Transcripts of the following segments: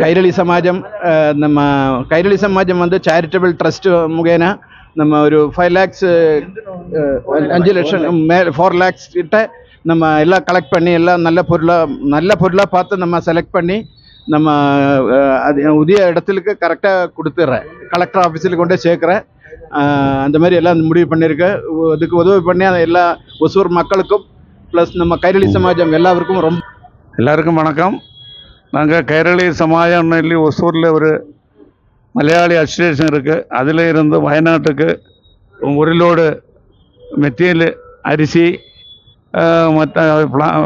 കൈരളി സമാജം നമ്മ കൈരളി സമാജം வந்து charitable trust മുഖേന நம்ம ஒரு 5 lakhs 5 லட்சம் 4 lakhs கிட்ட நம்ம எல்லாம் கலெக்ட் பண்ணி எல்லாம் நல்ல பொருளாக பார்த்து நம்ம செலக்ட் பண்ணி நம்ம அது உரிய இடத்துக்கு கரெக்டாக கொடுத்துட்றேன். கலெக்டர் ஆஃபீஸில் கொண்டு சேர்க்குறேன். அந்த மாதிரி எல்லாம் முடிவு பண்ணியிருக்கேன். அதுக்கு உதவி பண்ணி எல்லா ஒசூர் மக்களுக்கும் ப்ளஸ் நம்ம கைரளி சமாஜம் எல்லாருக்கும் வணக்கம். நாங்கள் கைரளி சமாஜம் ஒசூரில் ஒரு மலையாளி அசோசியேஷன் இருக்குது. அதில் இருந்து வயநாட்டுக்கு ஒரு லோடு மெட்டீரியல் அரிசி மற்ற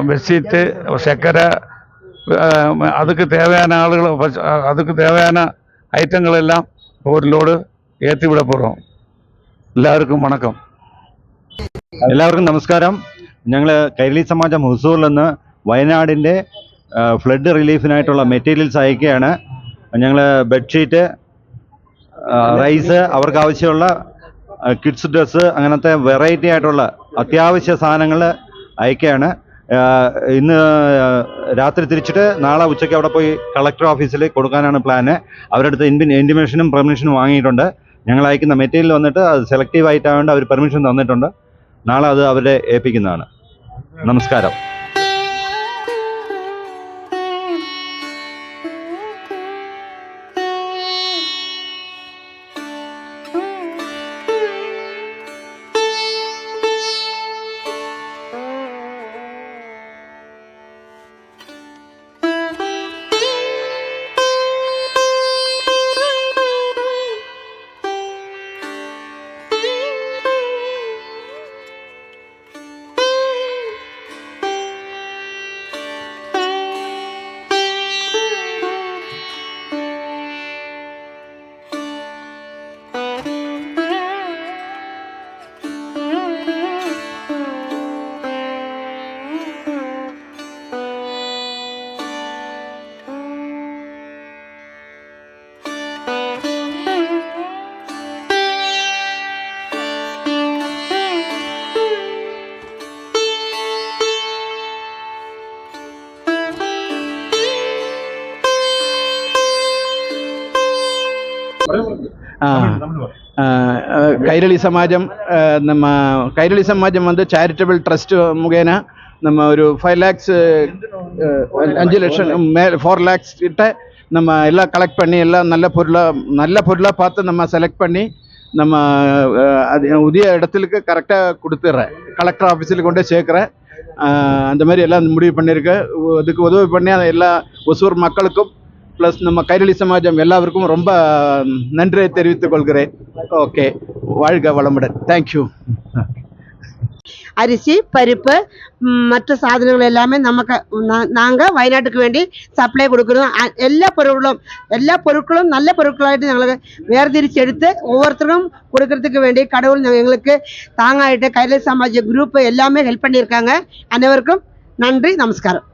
பெட்ஷீட்டு சக்கரை அதுக்கு தேவையான அதுக்கு தேவையான ஐட்டங்கள் எல்லாம் ஒரு லோடு ஏற்றி விட போகிறோம். എല്ലാവർക്കും വണക്കം. എല്ലാവർക്കും നമസ്കാരം. ഞങ്ങൾ കൈരളി സമാജം ഹുസൂറിൽ നിന്ന് വയനാടിൻ്റെ ഫ്ലഡ് റിലീഫിനായിട്ടുള്ള മെറ്റീരിയൽസ് അയക്കുകയാണ്. ഞങ്ങൾ ബെഡ്ഷീറ്റ്, റൈസ്, അവർക്ക് ആവശ്യമുള്ള കിഡ്സ് ഡ്രസ്സ്, അങ്ങനത്തെ വെറൈറ്റി ആയിട്ടുള്ള അത്യാവശ്യ സാധനങ്ങൾ അയക്കുകയാണ്. ഇന്ന് രാത്രി തിരിച്ചിട്ട് നാളെ ഉച്ചയ്ക്ക് അവിടെ പോയി കളക്ടർ ഓഫീസിൽ കൊടുക്കാനാണ് പ്ലാന്. അവരുടെ അടുത്ത് ഇൻറ്റിമേഷനും പെർമിഷനും വാങ്ങിയിട്ടുണ്ട്. ഞങ്ങൾ അയക്കുന്ന മെറ്റീരിയൽ വന്നിട്ട് അത് സെലക്റ്റീവ് ആയിട്ടായതുകൊണ്ട് അവർ പെർമിഷൻ തന്നിട്ടുണ്ട്. നാളെ അത് അവരെ ഏൽപ്പിക്കുന്നതാണ്. നമസ്കാരം. கைரளி சமாஜம் நம்ம கைரளி சமாஜம் வந்து சேரிட்டபிள் ட்ரஸ்ட் முகேன நம்ம ஒரு 5 lakhs 5 லட்சம் 4 lakhs கிட்ட நம்ம எல்லாம் கலெக்ட் பண்ணி எல்லாம் நல்ல பொருளாக பார்த்து நம்ம செலக்ட் பண்ணி நம்ம அது உரிய இடத்துக்கு கரெக்டாக கொடுத்துட்றேன். கலெக்டர் ஆஃபீஸில் கொண்டு சேர்க்குறேன். அந்த மாதிரி எல்லாம் முடிவு பண்ணியிருக்கேன். அதுக்கு உதவி பண்ணி எல்லா ஒசூர் மக்களுக்கும் ப்ளஸ் நம்ம கைரளி சமாஜம் எல்லாருக்கும் ரொம்ப நன்றியை தெரிவித்துக் கொள்கிறேன். ஓகே, வாழ்க வளமுடன். தேங்க்யூ. அரிசி, பருப்பு, மற்ற சாதனங்கள் எல்லாமே நாங்கள் வயநாட்டுக்கு வேண்டி சப்ளை கொடுக்குறோம். எல்லா பொருட்களும் நல்ல பொருட்களாയിട്ട് ഞങ്ങൾ വേർതിരിച്ചെടുത്ത് ஒவ்வொருத்தரும் கொடுக்கறதுக்கு வேண்டி கடவுள் எங்களுக்கு தாங்காயிட்டு கைரளி சமாஜ் குரூப் எல்லாமே ஹெல்ப் பண்ணியிருக்காங்க. அனைவருக்கும் நன்றி, நமஸ்காரம்.